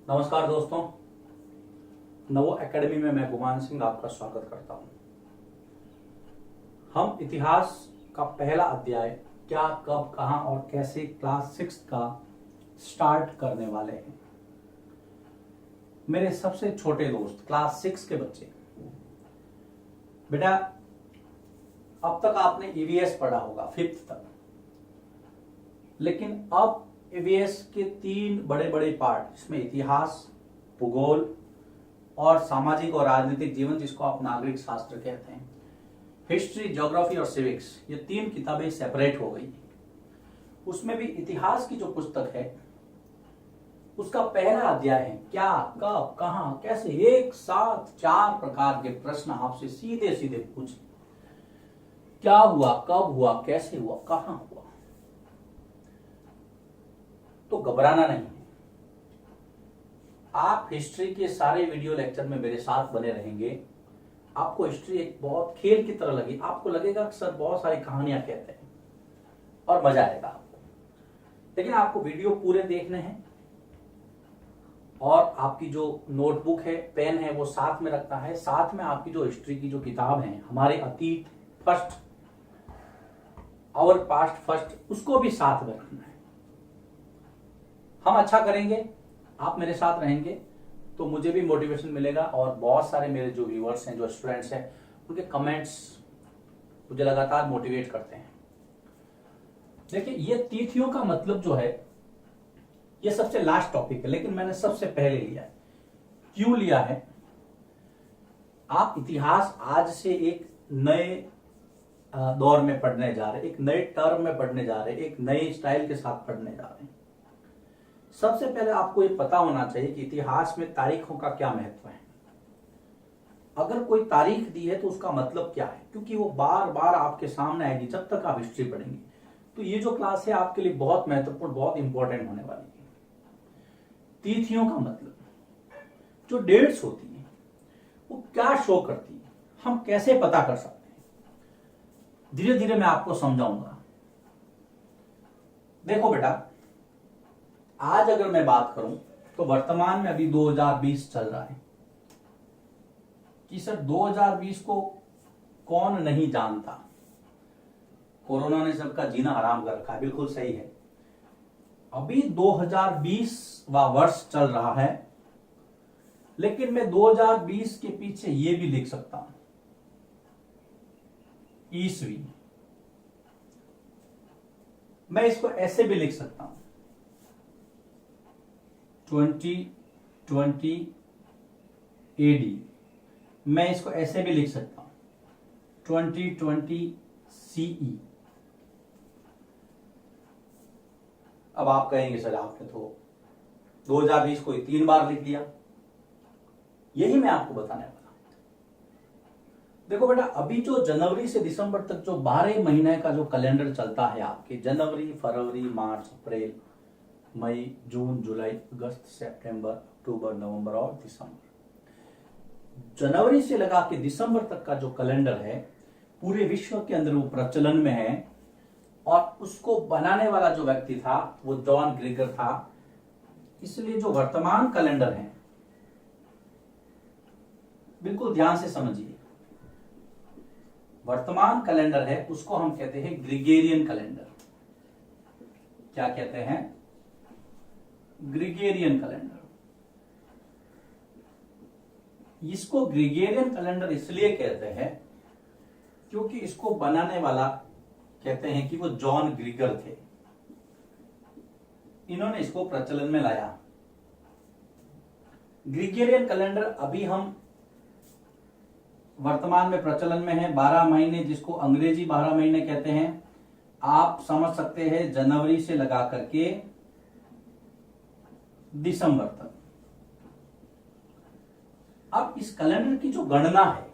नमस्कार दोस्तों, नवो एकेडमी में मैं गुमान सिंह आपका स्वागत करता हूं। हम इतिहास का पहला अध्याय क्या, कब, कहां और कैसे क्लास 6 का स्टार्ट करने वाले हैं। मेरे सबसे छोटे दोस्त क्लास 6 के बच्चे, बेटा अब तक आपने ईवीएस पढ़ा होगा 5th तक, लेकिन अब ईवीएस के 3 बड़े बड़े पार्ट, जिसमें इतिहास, भूगोल और सामाजिक और राजनीतिक जीवन, जिसको आप नागरिक शास्त्र कहते हैं, हिस्ट्री, ज्योग्राफी और सिविक्स, ये 3 किताबें सेपरेट हो गई। उसमें भी इतिहास की जो पुस्तक है उसका पहला अध्याय है क्या, कब, कहां, कैसे। एक साथ 4 प्रकार के प्रश्न आपसे सीधे सीधे पूछे। क्या हुआ, कब हुआ, कैसे हुआ, कहां हुआ। तो घबराना नहीं है। आप हिस्ट्री के सारे वीडियो लेक्चर में मेरे साथ बने रहेंगे। आपको हिस्ट्री एक बहुत खेल की तरह लगी, आपको लगेगा कि सर बहुत सारी कहानियां कहते हैं और मजा आएगा आपको। लेकिन आपको वीडियो पूरे देखने हैं और आपकी जो नोटबुक है, पेन है, वो साथ में रखना है। साथ में आपकी जो हिस्ट्री की जो किताब है, हमारे अतीत फर्स्ट, आवर पास्ट फर्स्ट, उसको भी साथ में रखना है। हम अच्छा करेंगे, आप मेरे साथ रहेंगे तो मुझे भी मोटिवेशन मिलेगा और बहुत सारे मेरे जो व्यूअर्स हैं, जो स्टूडेंट्स हैं, उनके कमेंट्स मुझे लगातार मोटिवेट करते हैं। देखिए, ये तिथियों का मतलब जो है, ये सबसे लास्ट टॉपिक है, लेकिन मैंने सबसे पहले लिया है। क्यों लिया है? आप इतिहास आज से एक नए दौर में पढ़ने जा रहे हैं, एक नए टर्म में पढ़ने जा रहे हैं, एक नए स्टाइल के साथ पढ़ने जा रहे हैं। सबसे पहले आपको ये पता होना चाहिए कि इतिहास में तारीखों का क्या महत्व है। अगर कोई तारीख दी है तो उसका मतलब क्या है, क्योंकि वो बार बार आपके सामने आएगी जब तक आप हिस्ट्री पढ़ेंगे। तो ये जो क्लास है आपके लिए बहुत महत्वपूर्ण, बहुत इंपॉर्टेंट होने वाली है। तिथियों का मतलब, जो डेट्स होती है वो क्या शो करती है, हम कैसे पता कर सकते हैं, धीरे धीरे मैं आपको समझाऊंगा। देखो बेटा, आज अगर मैं बात करूं तो वर्तमान में अभी 2020 चल रहा है कि सर 2020 को कौन नहीं जानता। कोरोना ने सबका जीना हराम कर रखा है, बिल्कुल सही है। अभी 2020वां वर्ष चल रहा है, लेकिन मैं 2020 के पीछे ये भी लिख सकता हूं, ईस्वी। मैं इसको ऐसे भी लिख सकता हूं, 2020 एडी। मैं इसको ऐसे भी लिख सकता हूं, 2020 सीई। अब आप कहेंगे सर आपने तो 2020 को 3 बार लिख दिया। यही मैं आपको बताने वाला हूं। देखो बेटा, अभी जो जनवरी से दिसंबर तक जो 12 महीने का जो कैलेंडर चलता है आपके, जनवरी, फरवरी, मार्च, अप्रैल, मई, जून, जुलाई, अगस्त, सितंबर, अक्टूबर, नवंबर और दिसंबर। जनवरी से लगा के दिसंबर तक का जो कैलेंडर है पूरे विश्व के अंदर वो प्रचलन में है, और उसको बनाने वाला जो व्यक्ति था वो जॉन ग्रीगर था। इसलिए जो वर्तमान कैलेंडर है, बिल्कुल ध्यान से समझिए, वर्तमान कैलेंडर है उसको हम कहते हैं ग्रिगोरियन कैलेंडर। क्या कहते हैं? Gregorian calendar. इसको ग्रिगोरियन कैलेंडर इसलिए कहते हैं क्योंकि इसको बनाने वाला कहते हैं कि वो जॉन ग्रीगर थे। इन्होंने इसको प्रचलन में लाया। ग्रिगोरियन कैलेंडर अभी हम वर्तमान में प्रचलन में है। 12 महीने, जिसको अंग्रेजी 12 महीने कहते हैं। आप समझ सकते हैं जनवरी से लगा करके दिसंबर तक। अब इस कैलेंडर की जो गणना है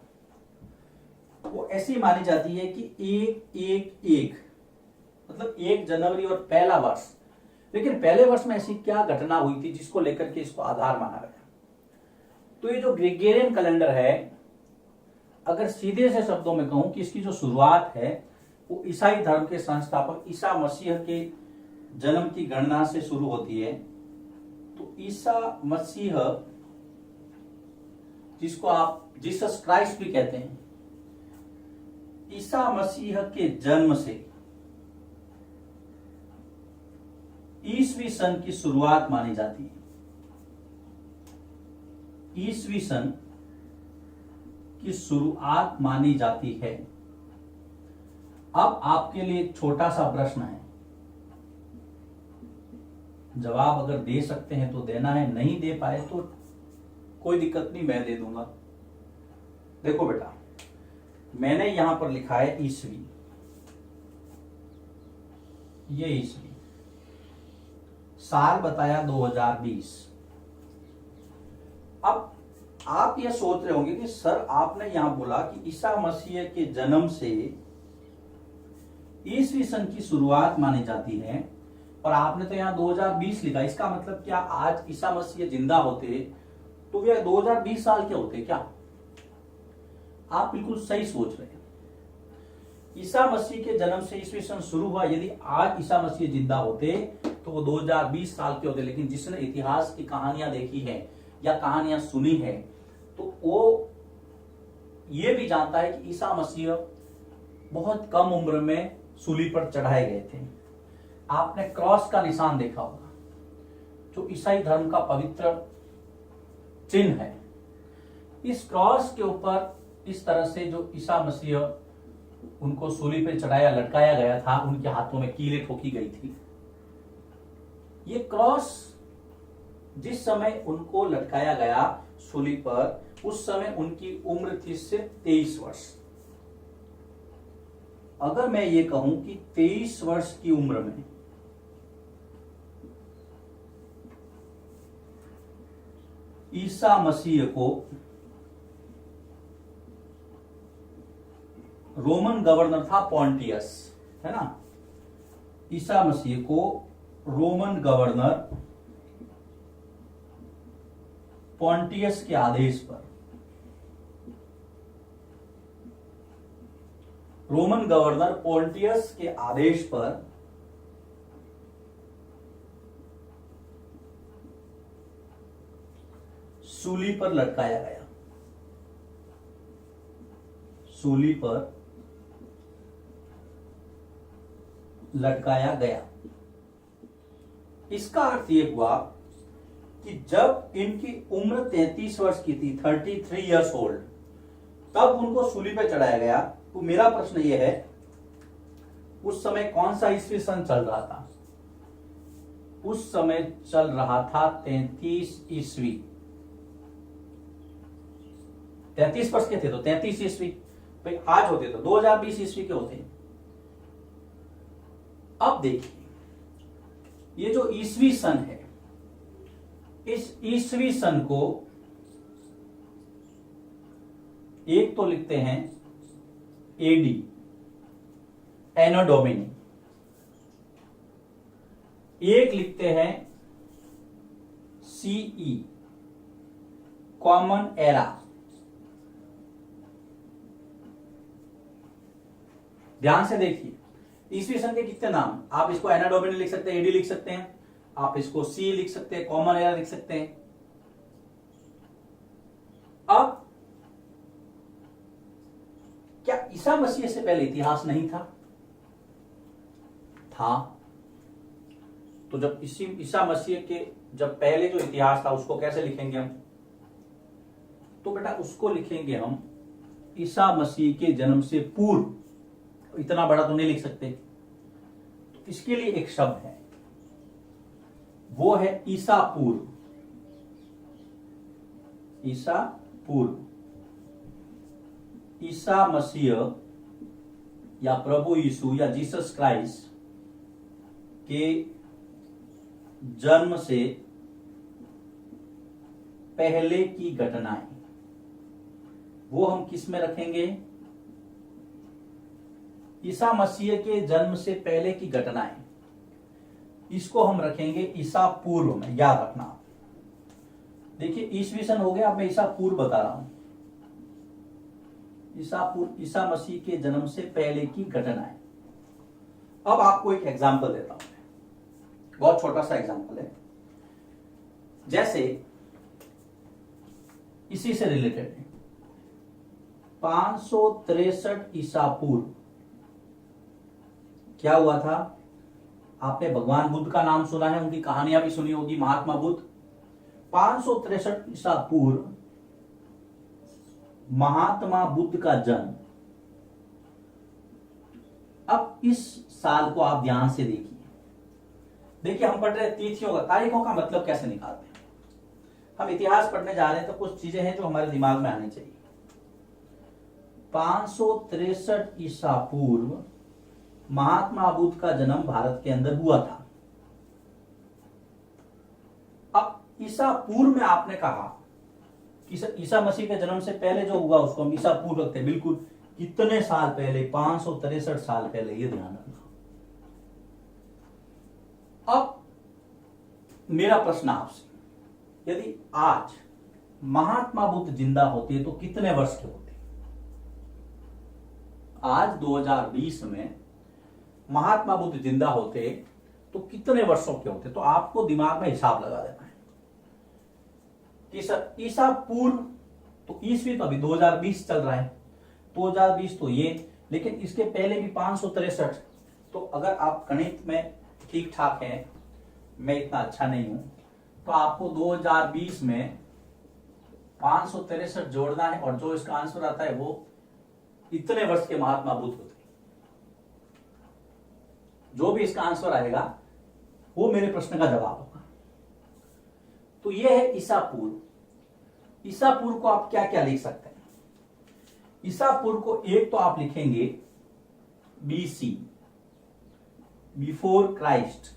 वो ऐसी मानी जाती है कि 1-1-1, मतलब 1 जनवरी और पहला वर्ष। लेकिन पहले वर्ष में ऐसी क्या घटना हुई थी जिसको लेकर के इसको आधार माना गया? तो ये जो ग्रिगोरियन कैलेंडर है, अगर सीधे से शब्दों में कहूं कि इसकी जो शुरुआत है वो ईसाई धर्म के संस्थापक ईसा मसीह के जन्म की गणना से शुरू होती है। तो ईसा मसीह, जिसको आप जीसस क्राइस्ट भी कहते हैं, ईसा मसीह के जन्म से ईसवी सन की शुरुआत मानी जाती है। ईसवी सन की शुरुआत मानी जाती है। अब आपके लिए एक छोटा सा प्रश्न है, जवाब अगर दे सकते हैं तो देना है, नहीं दे पाए तो कोई दिक्कत नहीं, मैं दे दूंगा। देखो बेटा, मैंने यहां पर लिखा है ईसवी, ये ईसवी, साल बताया 2020। अब आप ये सोच रहे होंगे कि सर आपने यहां बोला कि ईसा मसीह के जन्म से ईसवी सन की शुरुआत मानी जाती है, और आपने तो यहां 2020 लिखा, इसका मतलब क्या आज ईसा मसीह जिंदा होते तो वे 2020 साल के होते क्या? आप बिल्कुल सही सोच रहे हैं। ईसा मसीह के जन्म से ईसवी सन शुरू हुआ, यदि आज ईसा मसीह जिंदा होते तो वो 2020 साल के होते। लेकिन जिसने इतिहास की कहानियां देखी हैं या कहानियां सुनी है, तो वो ये भी जानता है कि ईसा मसीह बहुत कम उम्र में सूली पर चढ़ाए गए थे। आपने क्रॉस का निशान देखा होगा, जो ईसाई धर्म का पवित्र चिन्ह है। इस क्रॉस के ऊपर इस तरह से जो ईसा मसीह उनको सूली पर चढ़ाया, लटकाया गया था, उनके हाथों में कीलें ठोकी गई थी। ये क्रॉस जिस समय उनको लटकाया गया सूली पर, उस समय उनकी उम्र थी सिर्फ 23 वर्ष। अगर मैं ये कहूं कि 23 वर्ष की उम्र में ईसा मसीह को रोमन गवर्नर था पॉन्टियस, है ना, ईसा मसीह को रोमन गवर्नर पॉन्टियस के आदेश पर, रोमन गवर्नर पॉन्टियस के आदेश पर सूली पर लटकाया गया। सूली पर लटकाया गया। इसका अर्थ यह हुआ कि जब इनकी उम्र 33 वर्ष की थी, 33 इयर्स ओल्ड, तब उनको सूली पर चढ़ाया गया। तो मेरा प्रश्न यह है, उस समय कौन सा ईस्वी सन चल रहा था? उस समय चल रहा था 33 ईस्वी। 33 वर्ष के थे तो 33 ईस्वी, भाई आज होते तो 2020 ईस्वी के होते। अब देखिए, ये जो ईस्वी सन है, इस ईस्वी सन को एक तो लिखते हैं एडी, एनो डोमिनी, एक लिखते हैं सीई, कॉमन एरा। ध्यान से देखिए, ईस्वी सन के कितने नाम, आप इसको एनो डोमिनी लिख सकते हैं, एडी लिख सकते हैं, आप इसको सी लिख सकते हैं, कॉमन एरा लिख सकते हैं। अब क्या ईसा मसीह से पहले इतिहास नहीं था? था। तो जब ईसा मसीह के जब पहले जो इतिहास था उसको कैसे लिखेंगे हम? तो बेटा उसको लिखेंगे हम ईसा मसीह के जन्म से पूर्व। इतना बड़ा तो नहीं लिख सकते, तो इसके लिए एक शब्द है, वो है ईसा पूर्व। ईसा पूर्व। ईसा मसीह या प्रभु यीशु या जीसस क्राइस्ट के जन्म से पहले की घटनाएं, वो हम किस में रखेंगे? ईसा मसीह के जन्म से पहले की घटनाएं, इसको हम रखेंगे ईसा पूर्व में। याद रखना, देखिए ईस्वी सन हो गया, अब मैं ईसा पूर्व बता रहा हूं। ईसा पूर्व, ईसा मसीह के जन्म से पहले की घटनाएं। अब आपको एक एग्जाम्पल देता हूं, बहुत छोटा सा एग्जाम्पल है। जैसे इसी से रिलेटेड है, 563 ईसा पूर्व क्या हुआ था? आपने भगवान बुद्ध का नाम सुना है, उनकी कहानियां भी सुनी होगी, महात्मा बुद्ध। 563 ईसा पूर्व महात्मा बुद्ध का जन्म। अब इस साल को आप ध्यान से देखिए, हम पढ़ रहे तिथियों का, तारीखों का मतलब कैसे निकालते हैं। हम इतिहास पढ़ने जा रहे हैं तो कुछ चीजें हैं जो हमारे दिमाग में आनी चाहिए। 563 ईसा पूर्व महात्मा बुद्ध का जन्म भारत के अंदर हुआ था। अब ईसा पूर्व में आपने कहा कि ईसा मसीह के जन्म से पहले जो हुआ उसको हम ईसा पूर्व रखते हैं। बिल्कुल कितने साल पहले? 563 साल पहले, ये ध्यान रखना। अब मेरा प्रश्न आपसे, यदि आज महात्मा बुद्ध जिंदा होते तो कितने वर्ष के होते? आज 2020 में महात्मा बुद्ध जिंदा होते तो कितने वर्षों के होते? तो आपको दिमाग में हिसाब लगा देना है कि ईसा पूर्व, तो ईस्वी तो अभी 2020 चल रहा है, 2020 तो ये, लेकिन इसके पहले भी 563। तो अगर आप गणित में ठीक ठाक हैं, मैं इतना अच्छा नहीं हूं, तो आपको 2020 में 563 जोड़ना है और जो इसका आंसर आता है वो इतने वर्ष के महात्मा बुद्ध होते। जो भी इसका आंसर आएगा वो मेरे प्रश्न का जवाब होगा। तो ये है ईसा पूर्व। ईसा पूर्व को आप क्या क्या लिख सकते हैं? ईसा पूर्व को एक तो आप लिखेंगे BC, बिफोर क्राइस्ट।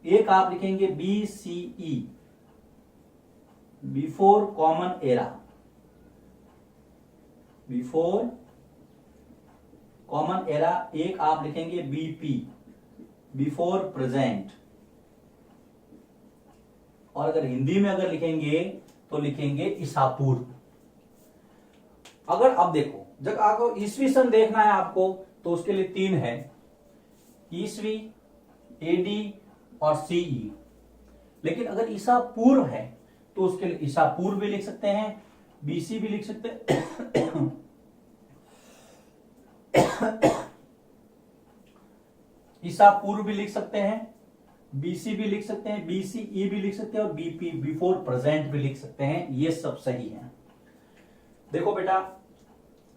एक आप लिखेंगे BCE, before common era, before common era. एक आप लिखेंगे BP, बिफोर प्रेजेंट। और अगर हिंदी में अगर लिखेंगे तो लिखेंगे ईसा पूर्व। अगर आप देखो, जब आपको ईस्वी सन देखना है आपको, तो उसके लिए 3 है, ईस्वी, AD और CE। लेकिन अगर ईसा पूर्व है तो उसके लिए ईसा पूर्व भी लिख सकते हैं, BC भी लिख सकते हैं, ईसा पूर्व भी लिख सकते हैं, BC भी लिख सकते हैं, BCE भी लिख सकते हैं और BP, बिफोर प्रेजेंट भी लिख सकते हैं। ये सब सही है। देखो बेटा,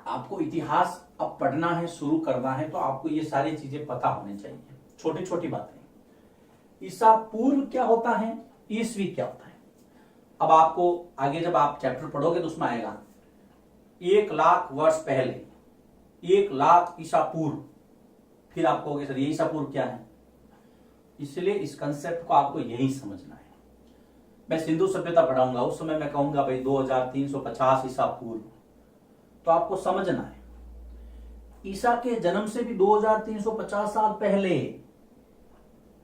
आपको इतिहास अब पढ़ना है, शुरू करना है, तो आपको ये सारी चीजें पता होनी चाहिए, छोटी छोटी बातें। ईसा पूर्व क्या होता है, ईस्वी क्या होता है। अब आपको आगे जब आप चैप्टर पढ़ोगे तो उसमें आएगा 1 लाख वर्ष पहले, 1 लाख ईसा पूर्व। फिर आप कहोगे सर ये ईसा पूर्व क्या है? इसलिए इस कंसेप्ट को आपको यही समझना है। मैं सिंधु सभ्यता पढ़ाऊंगा, उस समय मैं कहूंगा भाई 2350 ईसा पूर्व, तो आपको समझना है ईसा के जन्म से भी 2350 साल पहले,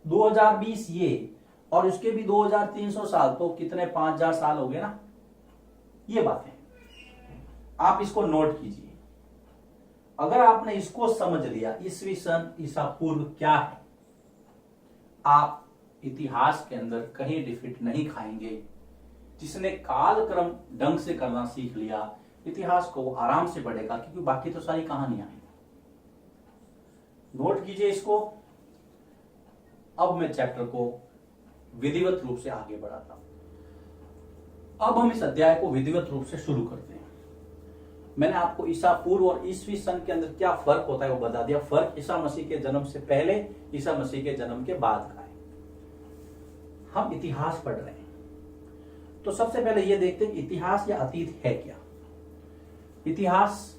2020 ये, और उसके भी 2300 साल, तो कितने 5000 साल हो गए ना। ये बातें आप इसको नोट कीजिए। अगर आपने इसको समझ लिया, ईस्वी सन ईसा पूर्व क्या है, आप इतिहास के अंदर कहीं डिफिट नहीं खाएंगे। जिसने कालक्रम ढंग से करना सीख लिया, इतिहास को आराम से पढ़ेगा, क्योंकि बाकी तो सारी कहानियां हैं। नोट कीजिए इसको। अब मैं चैप्टर को विधिवत रूप से आगे बढ़ाता हूं। अब हम इस अध्याय को विधिवत रूप से शुरू करते हैं। मैंने आपको ईसा पूर्व और ईस्वी सन के अंदर क्या फर्क होता है वो बता दिया। फर्क ईसा मसीह के जन्म से पहले, ईसा मसीह के जन्म के बाद का है। हम इतिहास पढ़ रहे हैं, तो सबसे पहले ये देखते हैं इतिहास या अतीत है क्या। इतिहास,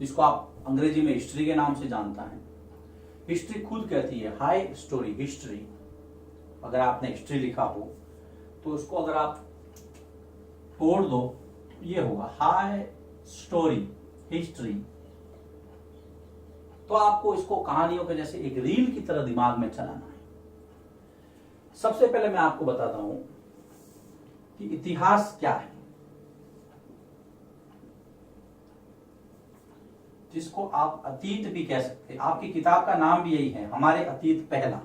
जिसको आप अंग्रेजी में हिस्ट्री के नाम से जानता है, हिस्ट्री खुद कहती है हाई स्टोरी, हिस्ट्री। अगर आपने हिस्ट्री लिखा हो तो उसको अगर आप तोड़ दो, ये होगा हाई स्टोरी, हिस्ट्री। तो आपको इसको कहानियों के जैसे एक रील की तरह दिमाग में चलाना है। सबसे पहले मैं आपको बताता हूं कि इतिहास क्या है, जिसको आप अतीत भी कह सकते हैं। आपकी किताब का नाम भी यही है, हमारे अतीत पहला।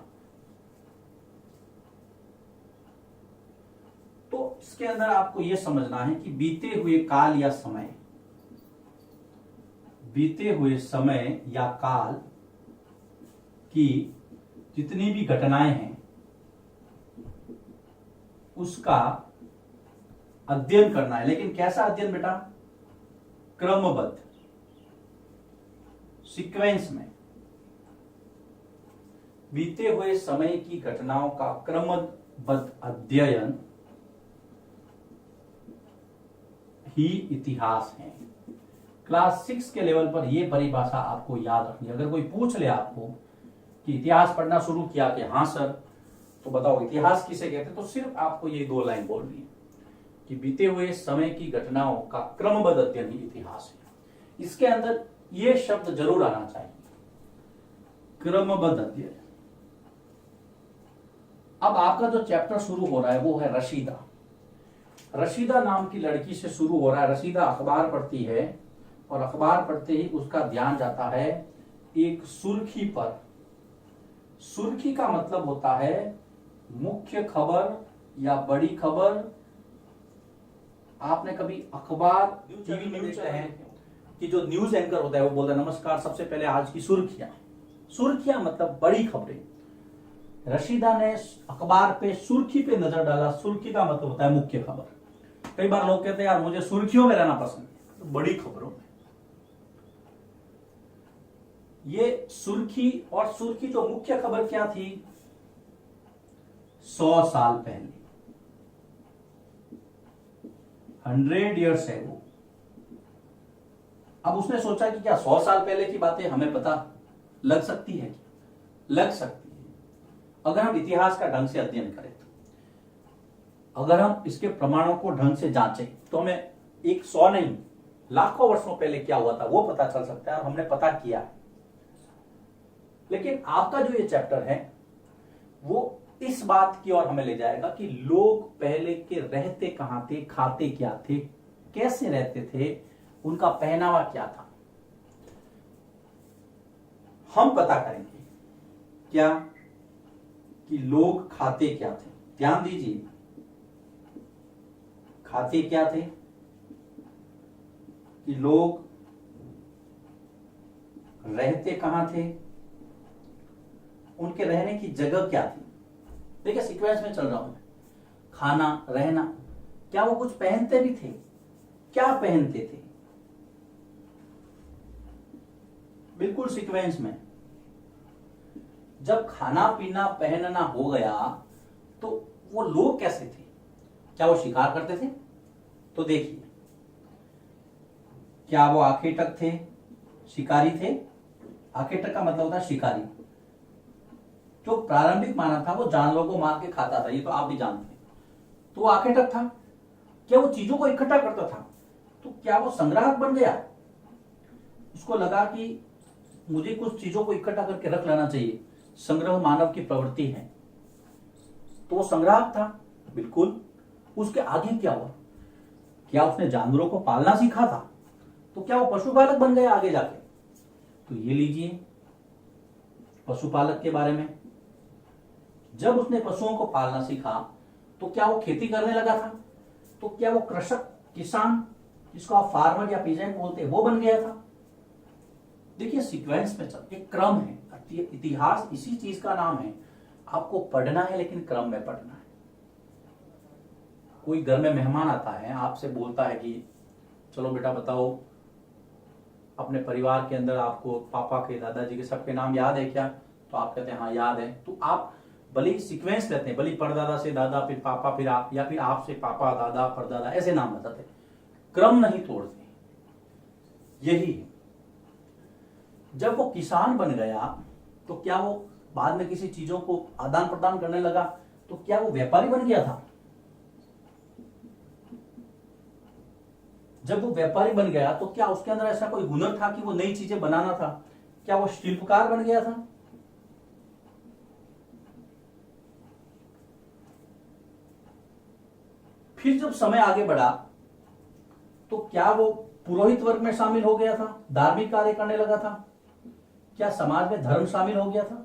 इसके अंदर आपको यह समझना है कि बीते हुए काल या समय, बीते हुए समय या काल की जितनी भी घटनाएं हैं उसका अध्ययन करना है। लेकिन कैसा अध्ययन बेटा? क्रमबद्ध, सीक्वेंस में। बीते हुए समय की घटनाओं का क्रमबद्ध अध्ययन ही इतिहास है। क्लास 6 के लेवल पर यह परिभाषा आपको याद रखनी है। अगर कोई पूछ ले आपको कि इतिहास पढ़ना शुरू किया कि हाँ सर, तो बताओ इतिहास किसे कहते हैं, तो सिर्फ आपको ये 2 लाइन बोलनी है कि बीते हुए समय की घटनाओं का क्रमबद्ध अध्ययन ही इतिहास है। इसके अंदर ये शब्द जरूर आना चाहिए, क्रमबद्ध अध्ययन। अब आपका जो चैप्टर शुरू हो रहा है वो है रशीदा। रशीदा नाम की लड़की से शुरू हो रहा है। रशीदा अखबार पढ़ती है और अखबार पढ़ते ही उसका ध्यान जाता है एक सुर्खी पर। सुर्खी का मतलब होता है मुख्य खबर या बड़ी खबर। आपने कभी अखबार टीवी में देखते हैं कि जो न्यूज एंकर होता है वो बोलता है नमस्कार, सबसे पहले आज की सुर्खियां। सुर्खियां मतलब बड़ी खबरें। रशीदा ने अखबार पे सुर्खी पे नजर डाला। सुर्खी का मतलब होता है मुख्य खबर। कई बार लोग कहते हैं यार मुझे सुर्खियों में रहना पसंद है, तो बड़ी खबरों में। ये सुर्खी, और सुर्खी जो मुख्य खबर क्या थी? 100 साल पहले, 100 years ago। अब उसने सोचा कि क्या 100 साल पहले की बातें हमें पता लग सकती है? लग सकती है अगर हम इतिहास का ढंग से अध्ययन करें तो। अगर हम इसके प्रमाणों को ढंग से जांचें तो हमें 100 नहीं, लाखों वर्षों पहले क्या हुआ था वो पता चल सकता है, और हमने पता किया है। लेकिन आपका जो ये चैप्टर है वो इस बात की ओर हमें ले जाएगा कि लोग पहले के रहते कहां थे, खाते क्या थे, कैसे रहते थे, उनका पहनावा क्या था, हम पता करेंगे। क्या? कि लोग खाते क्या थे। ध्यान दीजिए, खाते क्या थे, कि लोग रहते कहां थे, उनके रहने की जगह क्या थी। देखिए सीक्वेंस में चल रहा हूं। खाना, रहना, क्या वो कुछ पहनते भी थे? क्या पहनते थे? बिल्कुल सीक्वेंस में। जब खाना पीना पहनना हो गया तो वो लोग कैसे थे? क्या वो शिकार करते थे? तो देखिए, क्या वो आखेटक थे, शिकारी थे? आखेटक का मतलब होता है शिकारी। जो प्रारंभिक मानव था वो जानवरों को मार के खाता था, ये तो आप भी जानते हैं। तो वो आखेटक था। क्या वो चीजों को इकट्ठा करता था? तो क्या वो संग्राहक बन गया? उसको लगा कि मुझे कुछ चीजों को इकट्ठा करके रख लेना चाहिए, संग्रह मानव की प्रवृत्ति है, तो वो संग्राहक था। बिल्कुल। उसके आगे क्या हुआ? क्या उसने जानवरों को पालना सीखा था? तो क्या वो पशुपालक बन गया आगे जाके? तो ये लीजिए पशुपालक के बारे में। जब उसने पशुओं को पालना सीखा तो क्या वो खेती करने लगा था? तो क्या वो कृषक, किसान, जिसको आप फार्मर या पीजेंट बोलते हैं, वो बन गया था? देखिए सीक्वेंस में चल, एक क्रम है। इतिहास इसी चीज का नाम है। आपको पढ़ना है लेकिन क्रम में पढ़ना है। कोई घर में मेहमान आता है, आपसे बोलता है कि चलो बेटा बताओ अपने परिवार के अंदर आपको पापा के, दादाजी के, सबके नाम याद है क्या? तो आप कहते हैं हाँ याद है। तो आप भले ही सीक्वेंस लेते हैं, भले परदादा से दादा, फिर पापा, फिर आप, या फिर आपसे पापा, दादा, परदादा, ऐसे नाम बताते, क्रम नहीं तोड़ते। यही है। जब वो किसान बन गया तो क्या वो बाद में किसी चीजों को आदान प्रदान करने लगा? तो क्या वो व्यापारी बन गया था? जब वो व्यापारी बन गया तो क्या उसके अंदर ऐसा कोई हुनर था कि वो नई चीजें बनाना था? क्या वो शिल्पकार बन गया था? फिर जब समय आगे बढ़ा तो क्या वो पुरोहित वर्ग में शामिल हो गया था, धार्मिक कार्य करने लगा था? क्या समाज में धर्म शामिल हो गया था?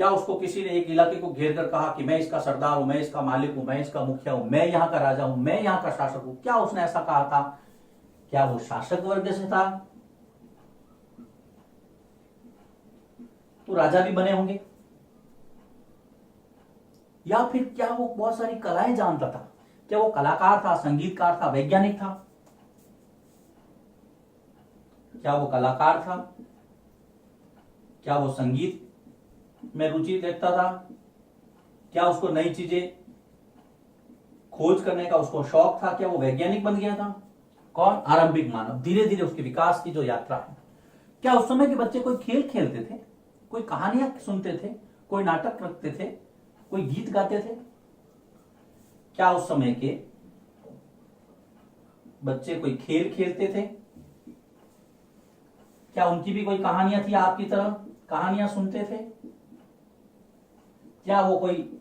क्या उसको किसी ने एक इलाके को घेर कर कहा कि मैं इसका सरदार हूं, मैं इसका मालिक हूं, मैं इसका मुखिया हूं, मैं यहां का राजा हूं, मैं यहां का शासक हूं? क्या उसने ऐसा कहा था? क्या वो शासक वर्ग से था? तो राजा भी बने होंगे। या फिर क्या वो बहुत सारी कलाएं जानता था? क्या वो कलाकार था, संगीतकार था, वैज्ञानिक था? क्या वो कलाकार था? क्या वो संगीत में रुचि देखता था? क्या उसको नई चीजें खोज करने का उसको शौक था? क्या वो वैज्ञानिक बन गया था? कौन? आरंभिक मानव, धीरे धीरे उसके विकास की जो यात्रा है। क्या उस समय के बच्चे कोई खेल खेलते थे, कोई कहानियां सुनते थे, कोई नाटक रखते थे, कोई गीत गाते थे? क्या उस समय के बच्चे कोई खेल खेलते थे? क्या उनकी भी कोई कहानियां थी आपकी तरह, कहानियां सुनते थे? क्या वो कोई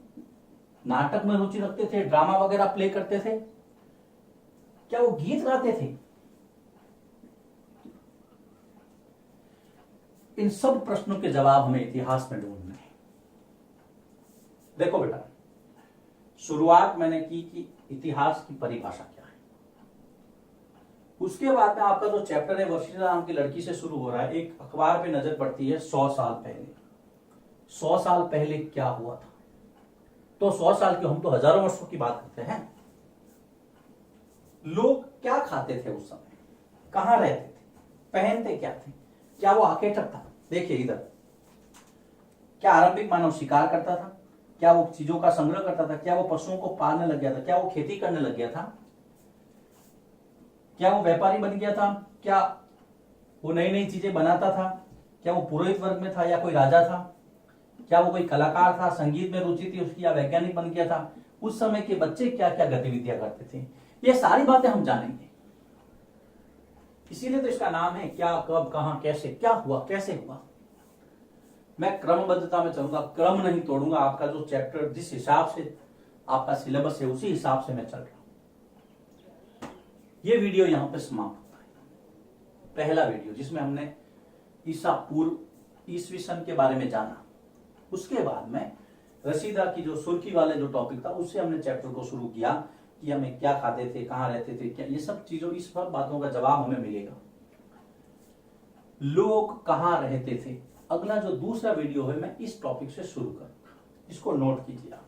नाटक में रुचि रखते थे, ड्रामा वगैरह प्ले करते थे? क्या वो गीत गाते थे? इन सब प्रश्नों के जवाब हमें इतिहास में ढूंढने हैं। देखो बेटा, शुरुआत मैंने की कि इतिहास की परिभाषा क्या है। उसके बाद में आपका जो चैप्टर है वर्षिता नाम की लड़की से शुरू हो रहा है। एक अखबार पे नजर पड़ती है 100 साल पहले। 100 साल पहले क्या हुआ था? तो 100 साल के, हम तो हजारों वर्षों की बात करते हैं। लोग क्या खाते थे उस समय, कहां रहते थे, पहनते क्या थे, क्या वो आकेटक था? देखिए इधर, क्या आरंभिक मानव शिकार करता था? क्या वो चीजों का संग्रह करता था? क्या वो पशुओं को पालने लग गया था? क्या वो खेती करने लग गया था? क्या वो व्यापारी बन गया था? क्या वो नई नई चीजें बनाता था? क्या वो पुरोहित वर्ग में था या कोई राजा था? क्या वो कोई कलाकार था, संगीत में रुचि थी उसकी, या वैज्ञानिक बन गया था? उस समय के बच्चे क्या क्या गतिविधियां करते थे, ये सारी बातें हम जानेंगे। इसीलिए तो इसका नाम है क्या, कब, कहां, कैसे, क्या हुआ, कैसे हुआ। मैं क्रमबद्धता में चलूंगा, क्रम नहीं तोड़ूंगा। आपका जो चैप्टर जिस हिसाब से आपका सिलेबस है उसी हिसाब से मैं चल रहा हूं। ये वीडियो यहां पे समाप्त होता है। पहला वीडियो जिसमें हमने ईसा पूर्व, ईसवी सन के बारे में जाना। उसके बाद में रशीदा की जो सुर्खी वाले जो टॉपिक था उससे हमने चैप्टर को शुरू किया कि हमें क्या खाते थे, कहां रहते थे, क्या, ये सब चीजों, इस सब बातों का जवाब हमें मिलेगा। लोग कहां रहते थे, अगला जो दूसरा वीडियो है मैं इस टॉपिक से शुरू करूंगा। इसको नोट कीजिए आप।